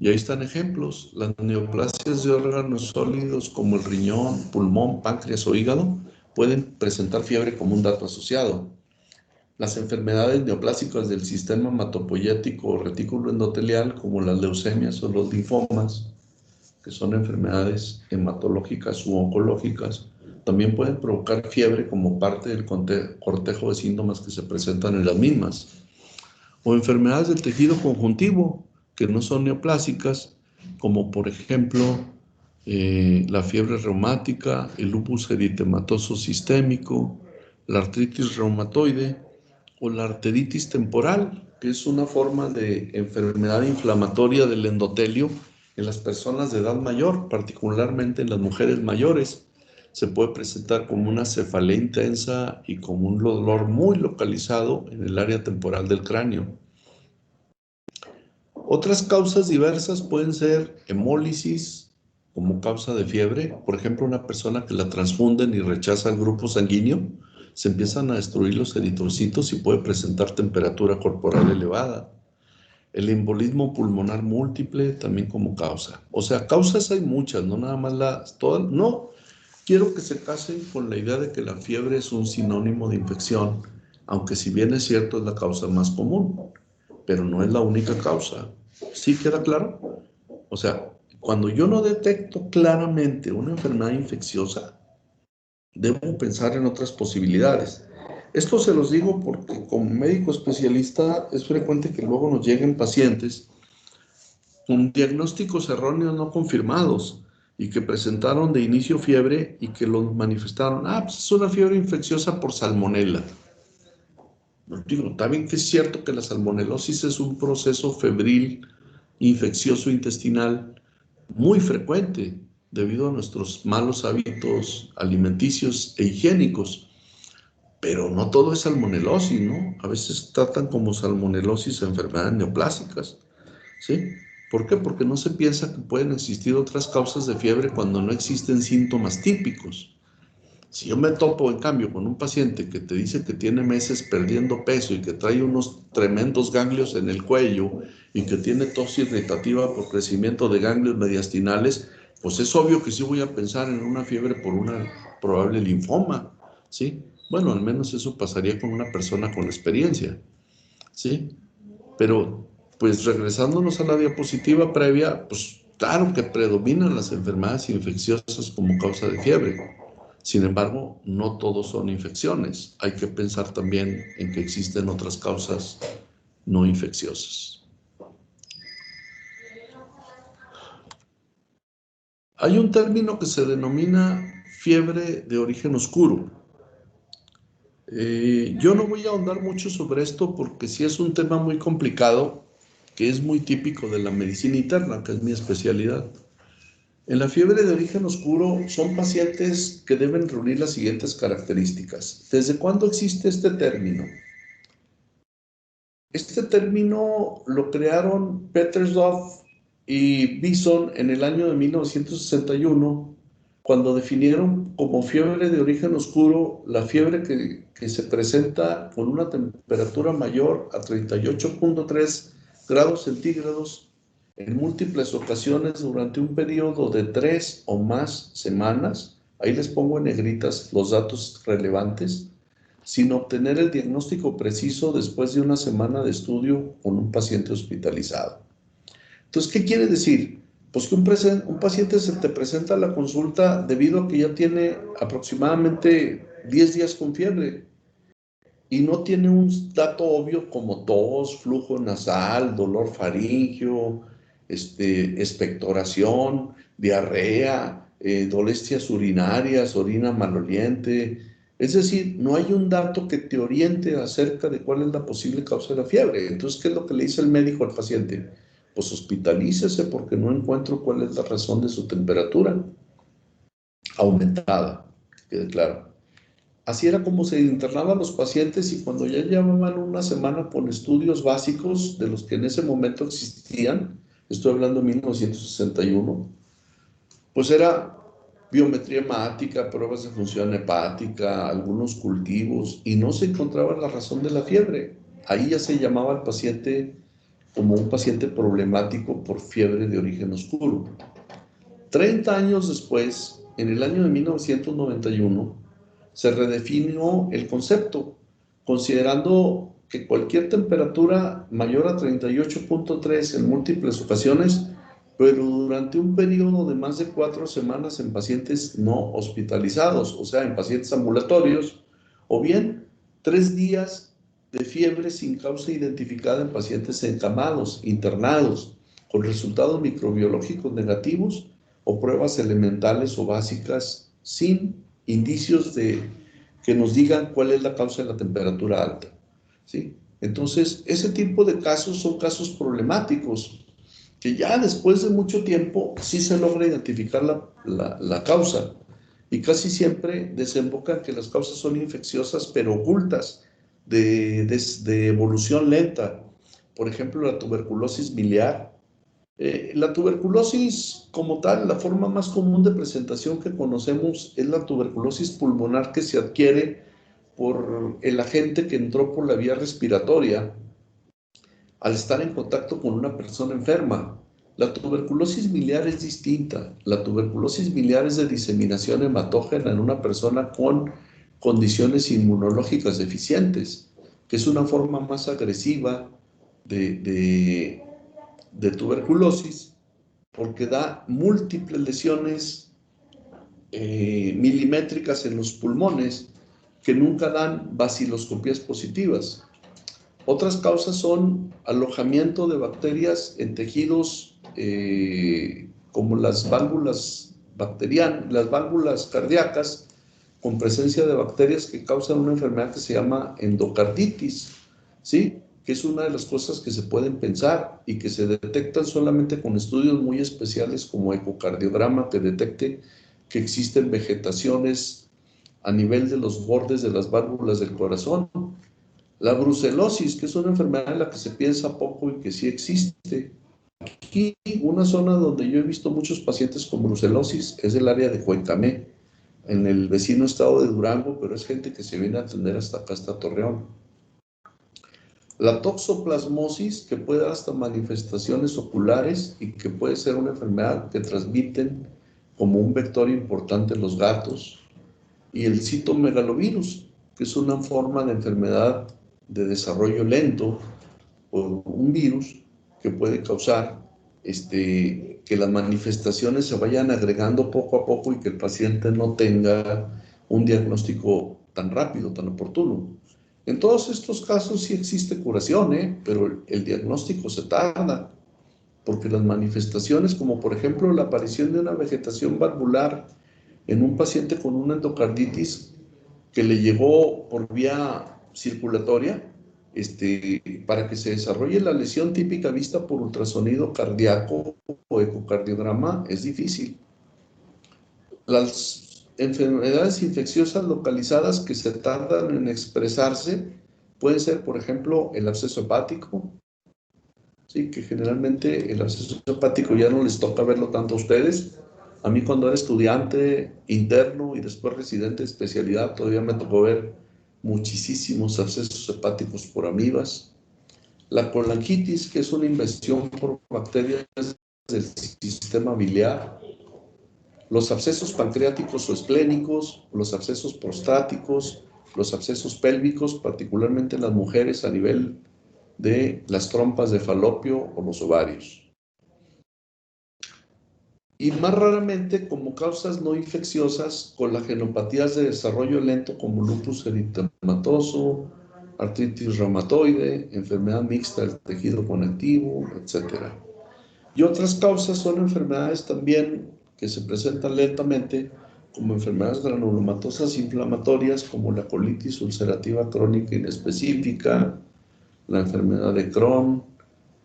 Y ahí están ejemplos. Las neoplasias de órganos sólidos como el riñón, pulmón, páncreas o hígado pueden presentar fiebre como un dato asociado. Las enfermedades neoplásicas del sistema hematopoyético o retículo endotelial, como las leucemias o los linfomas, que son enfermedades hematológicas u oncológicas, también pueden provocar fiebre como parte del cortejo de síntomas que se presentan en las mismas. O enfermedades del tejido conjuntivo, que no son neoplásicas, como por ejemplo la fiebre reumática, el lupus eritematoso sistémico, la artritis reumatoide o la arteritis temporal, que es una forma de enfermedad inflamatoria del endotelio en las personas de edad mayor, particularmente en las mujeres mayores. Se puede presentar como una cefalea intensa y como un dolor muy localizado en el área temporal del cráneo. Otras causas diversas pueden ser hemólisis como causa de fiebre. Por ejemplo, una persona que la transfunden y rechaza el grupo sanguíneo, se empiezan a destruir los eritrocitos y puede presentar temperatura corporal elevada. El embolismo pulmonar múltiple también como causa. O sea, causas hay muchas, no nada más todas. No quiero que se casen con la idea de que la fiebre es un sinónimo de infección, aunque si bien es cierto es la causa más común, pero no es la única causa. ¿Sí queda claro? O sea, cuando yo no detecto claramente una enfermedad infecciosa, debo pensar en otras posibilidades. Esto se los digo porque como médico especialista es frecuente que luego nos lleguen pacientes con diagnósticos erróneos no confirmados y que presentaron de inicio fiebre y que los manifestaron, pues es una fiebre infecciosa por salmonela. Digo, también que es cierto que la salmonelosis es un proceso febril, infeccioso intestinal muy frecuente debido a nuestros malos hábitos alimenticios e higiénicos. Pero no todo es salmonelosis, ¿no? A veces tratan como salmonelosis a enfermedades neoplásicas, ¿sí? ¿Por qué? Porque no se piensa que pueden existir otras causas de fiebre cuando no existen síntomas típicos. Si yo me topo, en cambio, con un paciente que te dice que tiene meses perdiendo peso y que trae unos tremendos ganglios en el cuello y que tiene tos irritativa por crecimiento de ganglios mediastinales, pues es obvio que sí voy a pensar en una fiebre por una probable linfoma, ¿sí? Bueno, al menos eso pasaría con una persona con experiencia, ¿sí? Pero, pues regresándonos a la diapositiva previa, pues claro que predominan las enfermedades infecciosas como causa de fiebre. Sin embargo, no todos son infecciones. Hay que pensar también en que existen otras causas no infecciosas. Hay un término que se denomina fiebre de origen oscuro. Yo no voy a ahondar mucho sobre esto porque sí es un tema muy complicado, que es muy típico de la medicina interna, que es mi especialidad. En la fiebre de origen oscuro son pacientes que deben reunir las siguientes características. ¿Desde cuándo existe este término? Este término lo crearon Petersdorf y Bison en el año de 1961, cuando definieron como fiebre de origen oscuro la fiebre que se presenta con una temperatura mayor a 38.3 grados centígrados en múltiples ocasiones durante un periodo de 3 o más semanas. Ahí les pongo en negritas los datos relevantes, sin obtener el diagnóstico preciso después de una semana de estudio con un paciente hospitalizado. Entonces, ¿qué quiere decir? Pues que un paciente se te presenta a la consulta debido a que ya tiene aproximadamente 10 días con fiebre y no tiene un dato obvio como tos, flujo nasal, dolor faríngeo, expectoración, diarrea, dolestias urinarias, orina maloliente. Es decir, no hay un dato que te oriente acerca de cuál es la posible causa de la fiebre. Entonces, ¿qué es lo que le dice el médico al paciente? Pues hospitalícese porque no encuentro cuál es la razón de su temperatura aumentada, que quede claro. Así era como se internaban los pacientes y cuando ya llevaban una semana con estudios básicos de los que en ese momento existían, estoy hablando de 1961, pues era biometría hemática, pruebas de función hepática, algunos cultivos, y no se encontraba la razón de la fiebre. Ahí ya se llamaba al paciente como un paciente problemático por fiebre de origen oscuro. 30 años después, en el año de 1991, se redefinió el concepto, considerando que cualquier temperatura mayor a 38.3 en múltiples ocasiones, pero durante un periodo de más de 4 semanas en pacientes no hospitalizados, o sea, en pacientes ambulatorios, o bien 3 días de fiebre sin causa identificada en pacientes encamados, internados, con resultados microbiológicos negativos o pruebas elementales o básicas sin indicios de que nos digan cuál es la causa de la temperatura alta, ¿sí? Entonces, ese tipo de casos son casos problemáticos, que ya después de mucho tiempo sí se logra identificar la causa, y casi siempre desembocan que las causas son infecciosas, pero ocultas, de evolución lenta. Por ejemplo, la tuberculosis miliar. La tuberculosis como tal, la forma más común de presentación que conocemos es la tuberculosis pulmonar que se adquiere por el agente que entró por la vía respiratoria al estar en contacto con una persona enferma. La tuberculosis miliar es distinta. La tuberculosis miliar es de diseminación hematógena en una persona con condiciones inmunológicas deficientes, que es una forma más agresiva de tuberculosis, porque da múltiples lesiones milimétricas en los pulmones que nunca dan baciloscopías positivas. Otras causas son alojamiento de bacterias en tejidos como las válvulas bacterianas, las válvulas cardíacas, con presencia de bacterias que causan una enfermedad que se llama endocarditis, ¿sí? Que es una de las cosas que se pueden pensar y que se detectan solamente con estudios muy especiales como ecocardiograma, que detecte que existen vegetaciones a nivel de los bordes de las válvulas del corazón. La brucelosis, que es una enfermedad en la que se piensa poco y que sí existe. Aquí, una zona donde yo he visto muchos pacientes con brucelosis es el área de Cuencamé, en el vecino estado de Durango, pero es gente que se viene a atender hasta acá, hasta Torreón. La toxoplasmosis, que puede dar hasta manifestaciones oculares y que puede ser una enfermedad que transmiten como un vector importante en los gatos. Y el citomegalovirus, que es una forma de enfermedad de desarrollo lento por un virus que puede causar que las manifestaciones se vayan agregando poco a poco y que el paciente no tenga un diagnóstico tan rápido, tan oportuno. En todos estos casos sí existe curación, pero el diagnóstico se tarda, porque las manifestaciones, como por ejemplo la aparición de una vegetación valvular en un paciente con una endocarditis que le llegó por vía circulatoria, para que se desarrolle la lesión típica vista por ultrasonido cardíaco o ecocardiograma, es difícil. Las enfermedades infecciosas localizadas que se tardan en expresarse pueden ser, por ejemplo, el absceso hepático, ¿sí? Que generalmente el absceso hepático ya no les toca verlo tanto a ustedes, A mí cuando era estudiante interno y después residente de especialidad, todavía me tocó ver muchísimos abscesos hepáticos por amibas. La colangitis, que es una infección por bacterias del sistema biliar. Los abscesos pancreáticos o esplénicos, los abscesos prostáticos, los abscesos pélvicos, particularmente en las mujeres a nivel de las trompas de falopio o los ovarios. Y más raramente, como causas no infecciosas, colagenopatías de desarrollo lento como lupus eritematoso, artritis reumatoide, enfermedad mixta del tejido conectivo, etc. Y otras causas son enfermedades también que se presentan lentamente, como enfermedades granulomatosas inflamatorias, como la colitis ulcerativa crónica inespecífica, la enfermedad de Crohn,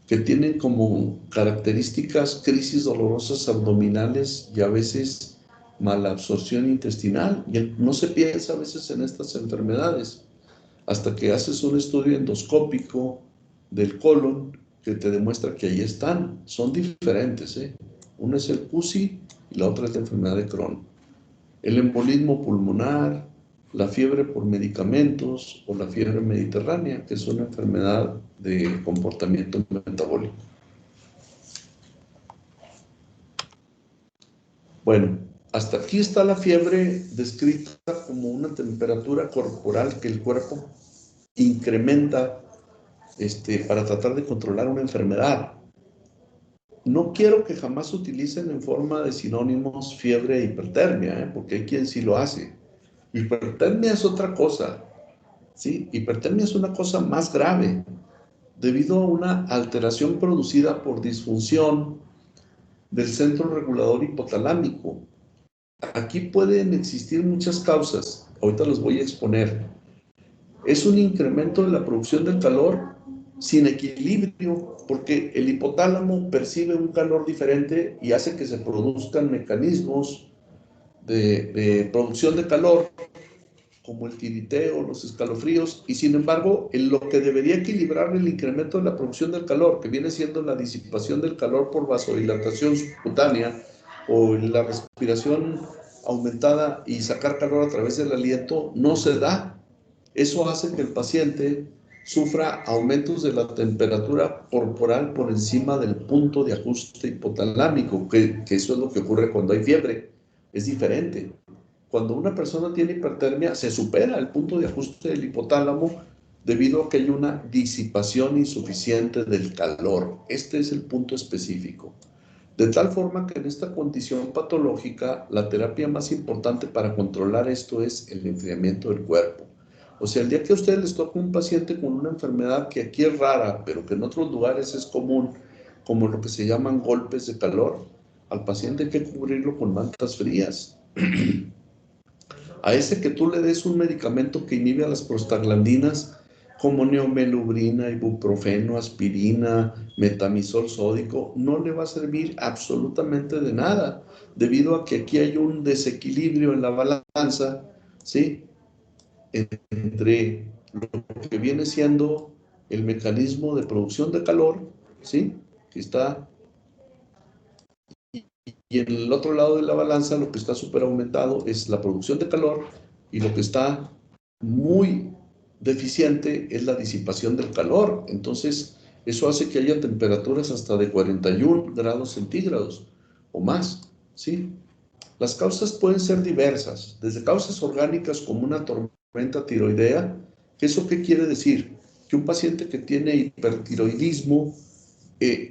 que tienen como características crisis dolorosas abdominales y a veces malabsorción intestinal. Y no se piensa a veces en estas enfermedades hasta que haces un estudio endoscópico del colon que te demuestra que ahí están. Son diferentes, ¿eh? Una es el CUSI y la otra es la enfermedad de Crohn. El embolismo pulmonar, la fiebre por medicamentos o la fiebre mediterránea, que es una enfermedad de comportamiento metabólico. Bueno, hasta aquí está la fiebre descrita como una temperatura corporal que el cuerpo incrementa para tratar de controlar una enfermedad. No quiero que jamás utilicen en forma de sinónimos fiebre e hipertermia, porque hay quien sí lo hace. Hipertermia es otra cosa, ¿sí? Hipertermia es una cosa más grave, debido a una alteración producida por disfunción del centro regulador hipotalámico. Aquí pueden existir muchas causas, ahorita las voy a exponer. Es un incremento de la producción del calor sin equilibrio, porque el hipotálamo percibe un calor diferente y hace que se produzcan mecanismos de producción de calor, como el tiriteo, los escalofríos, y sin embargo, en lo que debería equilibrar el incremento de la producción del calor, que viene siendo la disipación del calor por vasodilatación subcutánea o la respiración aumentada y sacar calor a través del aliento, no se da. Eso hace que el paciente sufra aumentos de la temperatura corporal por encima del punto de ajuste hipotalámico, que eso es lo que ocurre cuando hay fiebre. Es diferente. Cuando una persona tiene hipertermia, se supera el punto de ajuste del hipotálamo debido a que hay una disipación insuficiente del calor. Este es el punto específico. De tal forma que en esta condición patológica, la terapia más importante para controlar esto es el enfriamiento del cuerpo. O sea, el día que a ustedes les toca un paciente con una enfermedad que aquí es rara, pero que en otros lugares es común, como lo que se llaman golpes de calor, al paciente hay que cubrirlo con mantas frías. A ese que tú le des un medicamento que inhibe a las prostaglandinas, como neomelubrina, ibuprofeno, aspirina, metamizol sódico, no le va a servir absolutamente de nada, debido a que aquí hay un desequilibrio en la balanza, ¿sí? Entre lo que viene siendo el mecanismo de producción de calor, ¿sí? Que está, y en el otro lado de la balanza lo que está súper aumentado es la producción de calor, y lo que está muy deficiente es la disipación del calor. Entonces, eso hace que haya temperaturas hasta de 41 grados centígrados o más, ¿sí? Las causas pueden ser diversas, desde causas orgánicas como una tormenta tiroidea. ¿Eso qué quiere decir? Que un paciente que tiene hipertiroidismo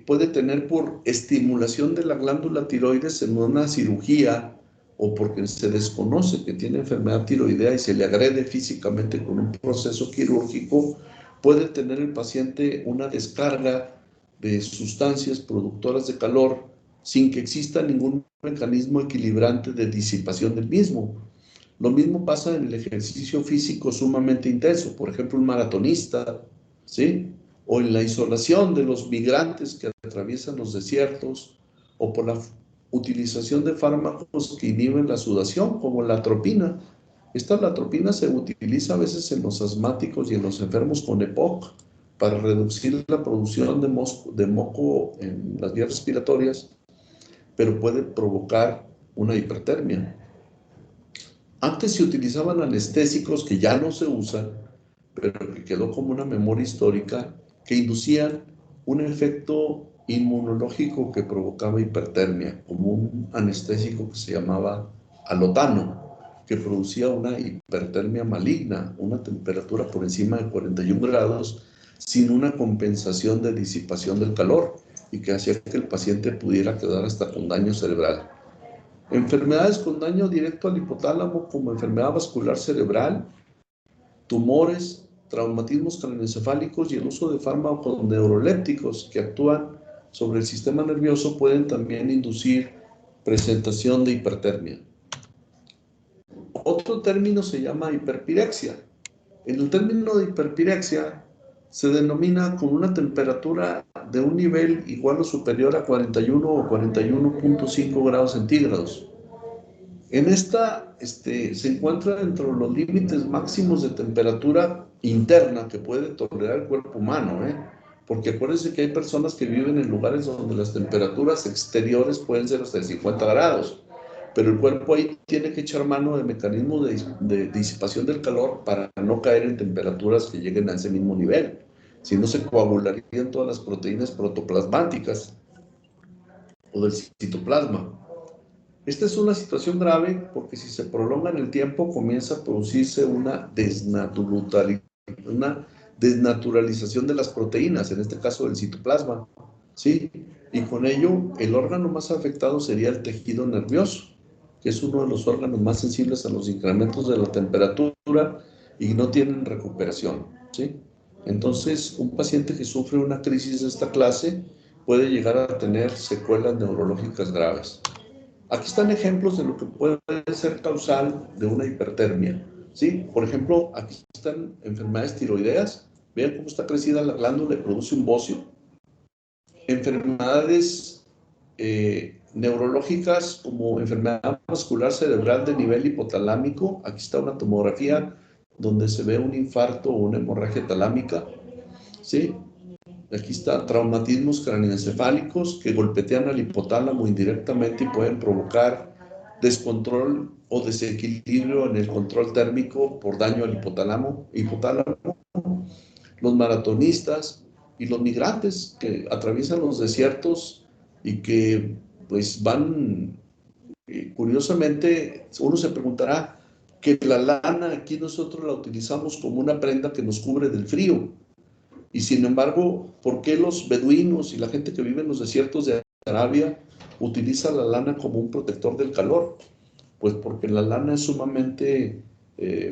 puede tener por estimulación de la glándula tiroides en una cirugía, o porque se desconoce que tiene enfermedad tiroidea y se le agrede físicamente con un proceso quirúrgico, puede tener el paciente una descarga de sustancias productoras de calor sin que exista ningún mecanismo equilibrante de disipación del mismo. Lo mismo pasa en el ejercicio físico sumamente intenso, por ejemplo, un maratonista, ¿sí? O en la isolación de los migrantes que atraviesan los desiertos, o por la utilización de fármacos que inhiben la sudación, como la atropina. Esta atropina se utiliza a veces en los asmáticos y en los enfermos con EPOC para reducir la producción de moco en las vías respiratorias, pero puede provocar una hipertermia. Antes se utilizaban anestésicos que ya no se usan, pero que quedó como una memoria histórica, que inducían un efecto inmunológico que provocaba hipertermia, como un anestésico que se llamaba alotano, que producía una hipertermia maligna, una temperatura por encima de 41 grados, sin una compensación de disipación del calor, y que hacía que el paciente pudiera quedar hasta con daño cerebral. Enfermedades con daño directo al hipotálamo, como enfermedad vascular cerebral, tumores, traumatismos craneoencefálicos y el uso de fármacos neurolépticos que actúan sobre el sistema nervioso, pueden también inducir presentación de hipertermia. Otro término se llama hiperpirexia. En el término de hiperpirexia se denomina con una temperatura de un nivel igual o superior a 41 o 41.5 grados centígrados. En esta se encuentra dentro de los límites máximos de temperatura interna que puede tolerar el cuerpo humano, porque acuérdense que hay personas que viven en lugares donde las temperaturas exteriores pueden ser hasta de 50 grados, pero el cuerpo ahí tiene que echar mano de mecanismos de disipación del calor para no caer en temperaturas que lleguen a ese mismo nivel. Si no, se coagularían todas las proteínas protoplasmáticas o del citoplasma. Esta es una situación grave porque si se prolonga en el tiempo comienza a producirse una desnaturalización de las proteínas, en este caso del citoplasma, ¿sí? Y con ello el órgano más afectado sería el tejido nervioso, que es uno de los órganos más sensibles a los incrementos de la temperatura y no tienen recuperación, ¿sí? Entonces, un paciente que sufre una crisis de esta clase puede llegar a tener secuelas neurológicas graves. Aquí están ejemplos de lo que puede ser causal de una hipertermia, ¿sí? Por ejemplo, aquí están enfermedades tiroideas. Vean cómo está crecida la glándula y produce un bocio. Enfermedades neurológicas como enfermedad vascular cerebral de nivel hipotalámico. Aquí está una tomografía donde se ve un infarto o una hemorragia talámica, ¿sí? Aquí está traumatismos craneoencefálicos que golpetean al hipotálamo indirectamente y pueden provocar descontrol o desequilibrio en el control térmico por daño al hipotálamo. Los maratonistas y los migrantes que atraviesan los desiertos y que pues van, curiosamente, uno se preguntará que la lana aquí nosotros la utilizamos como una prenda que nos cubre del frío. Y sin embargo, ¿por qué los beduinos y la gente que vive en los desiertos de Arabia utiliza la lana como un protector del calor? Pues porque la lana es sumamente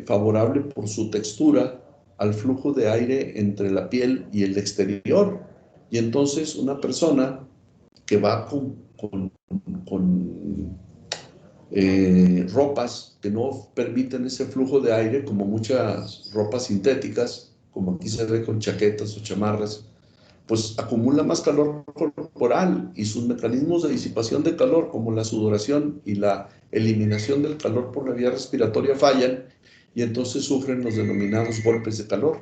favorable por su textura al flujo de aire entre la piel y el exterior. Y entonces una persona que va con ropas que no permiten ese flujo de aire, como muchas ropas sintéticas, como aquí se ve con chaquetas o chamarras, pues acumula más calor corporal y sus mecanismos de disipación de calor, como la sudoración y la eliminación del calor por la vía respiratoria, fallan y entonces sufren los denominados golpes de calor.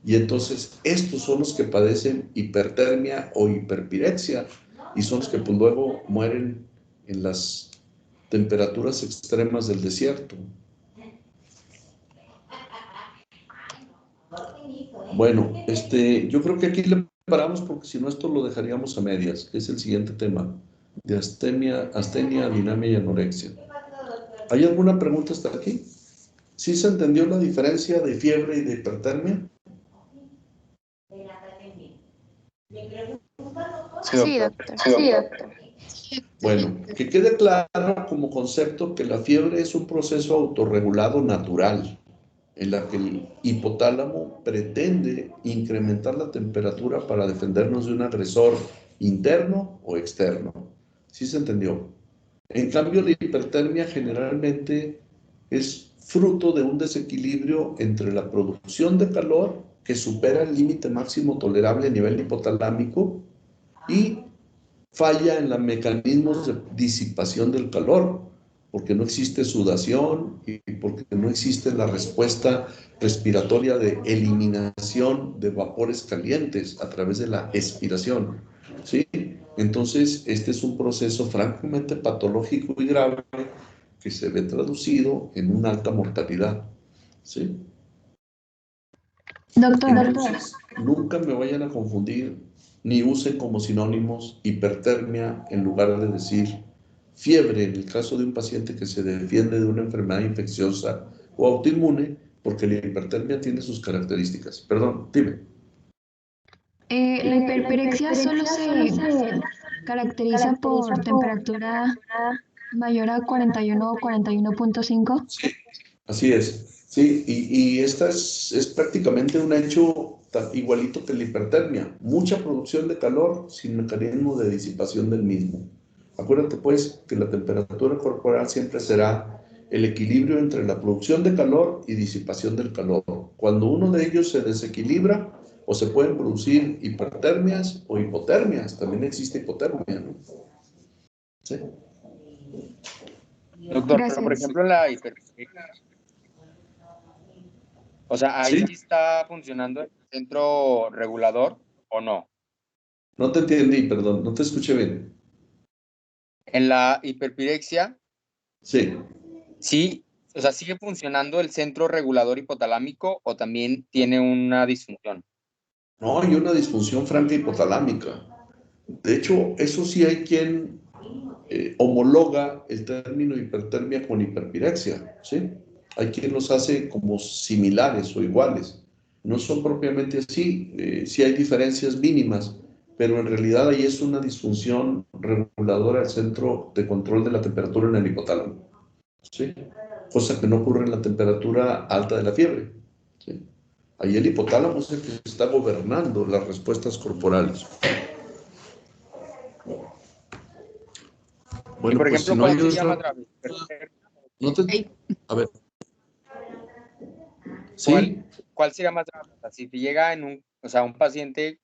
Y entonces estos son los que padecen hipertermia o hiperpirexia y son los que pues luego mueren en las temperaturas extremas del desierto. Bueno, yo creo que aquí le paramos porque si no esto lo dejaríamos a medias, que es el siguiente tema, de astenia, dinamia y anorexia. ¿Hay alguna pregunta hasta aquí? ¿Sí se entendió la diferencia de fiebre y de hipertermia? Sí, doctor. Sí, doctor. Bueno, que quede claro como concepto que la fiebre es un proceso autorregulado natural, en la que el hipotálamo pretende incrementar la temperatura para defendernos de un agresor interno o externo. ¿Sí se entendió? En cambio, la hipertermia generalmente es fruto de un desequilibrio entre la producción de calor, que supera el límite máximo tolerable a nivel hipotalámico, y falla en los mecanismos de disipación del calor, porque no existe sudación y porque no existe la respuesta respiratoria de eliminación de vapores calientes a través de la expiración. ¿sí? Entonces, este es un proceso francamente patológico y grave que se ve traducido en una alta mortalidad, ¿sí? Doctor, Entonces, nunca me vayan a confundir ni usen como sinónimos hipertermia en lugar de decir fiebre en el caso de un paciente que se defiende de una enfermedad infecciosa o autoinmune, porque la hipertermia tiene sus características. Perdón, dime. la hiperpirexia solo se caracteriza por temperatura mayor a 41 o 41.5. Sí, así es. Sí, y esta es prácticamente un hecho igualito que la hipertermia. Mucha producción de calor sin mecanismo de disipación del mismo. Acuérdate pues que la temperatura corporal siempre será el equilibrio entre la producción de calor y disipación del calor. Cuando uno de ellos se desequilibra, o se pueden producir hipertermias o hipotermias. También existe hipotermia, ¿no? Sí. Doctor, pero por Gracias. ejemplo en la hiperpirexia, o sea, ahí ¿Sí? sí está funcionando el centro regulador o no. No te entendí, perdón, no te escuché bien. En la hiperpirexia, Sí. sí, o sea, sigue funcionando el centro regulador hipotalámico o también tiene una disfunción. No, hay una disfunción franca hipotalámica. De hecho, eso sí hay quien homologa el término hipertermia con hiperpirexia, ¿sí? Hay quien los hace como similares o iguales. No son propiamente así, sí hay diferencias mínimas, pero en realidad ahí es una disfunción reguladora del centro de control de la temperatura en el hipotálamo, ¿sí? Cosa que no ocurre en la temperatura alta de la fiebre, ¿sí? Ahí el hipotálamo es el que está gobernando las respuestas corporales. Y Bueno, por pues si ejemplo, no hay ¿cuál sería más otra, grave? no te, Ay, a ver, ¿Cuál, sí, cuál sería más grave? O sea, si te llega en un, o sea, un paciente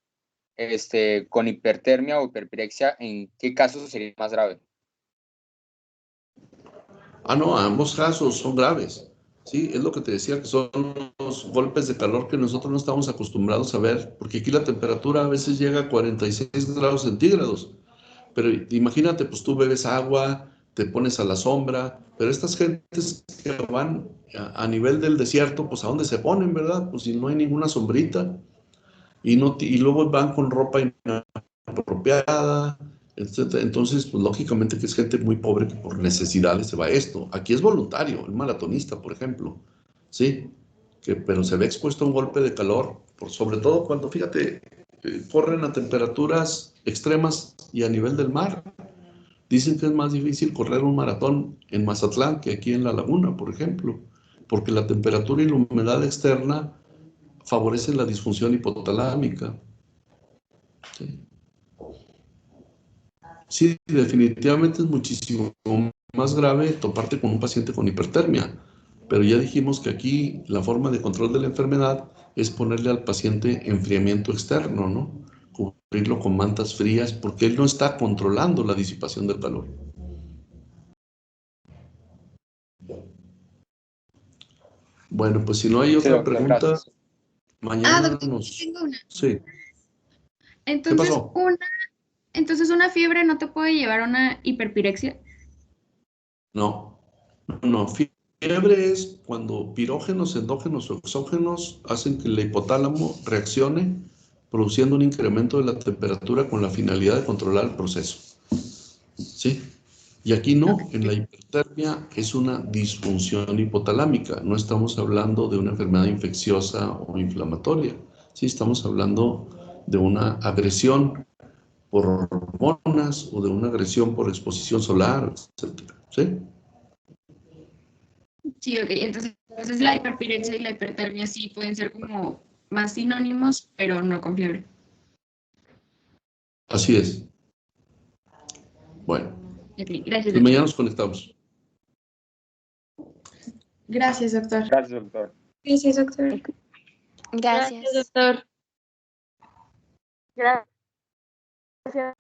con hipertermia o hiperpirexia, ¿en qué caso sería más grave? no, ambos casos son graves. Sí, es lo que te decía, que son los golpes de calor que nosotros no estamos acostumbrados a ver, porque aquí la temperatura a veces llega a 46 grados centígrados. Pero imagínate, pues tú bebes agua, te pones a la sombra, pero estas gentes que van a nivel del desierto, pues ¿a dónde se ponen, verdad? Pues si no hay ninguna sombrita. Y luego van con ropa inapropiada, etcétera. Entonces, pues lógicamente que es gente muy pobre que por necesidades se va a esto. Aquí es voluntario, el maratonista, por ejemplo, ¿sí? Pero se ve expuesto a un golpe de calor, sobre todo cuando, fíjate, corren a temperaturas extremas y a nivel del mar. Dicen que es más difícil correr un maratón en Mazatlán que aquí en La Laguna, por ejemplo, porque la temperatura y la humedad externa favorecen la disfunción hipotalámica. Sí. Sí, definitivamente es muchísimo más grave toparte con un paciente con hipertermia, pero ya dijimos que aquí la forma de control de la enfermedad es ponerle al paciente enfriamiento externo, ¿no? Cubrirlo con mantas frías porque él no está controlando la disipación del calor. Bueno, pues si no hay Sí, otra doctor, pregunta, gracias. mañana doctor, nos... tengo una. Sí, ¿qué Entonces, pasó? una fiebre no te puede llevar a una hiperpirexia. No, no, fiebre es cuando pirógenos, endógenos o exógenos hacen que el hipotálamo reaccione produciendo un incremento de la temperatura con la finalidad de controlar el proceso. ¿Sí? Y aquí no, en la hipertermia es una disfunción hipotalámica, no estamos hablando de una enfermedad infecciosa o inflamatoria, sí, estamos hablando de una agresión por hormonas o de una agresión por exposición solar, etcétera. ¿Sí? Sí, ok. Entonces la hiperpirexia y la hipertermia sí pueden ser como más sinónimos, pero no con fiebre. Así es. Bueno, Ok, gracias, pues doctor. mañana nos conectamos. Gracias, doctor. Gracias, doctor. Gracias, doctor. Gracias. Doctor. Gracias.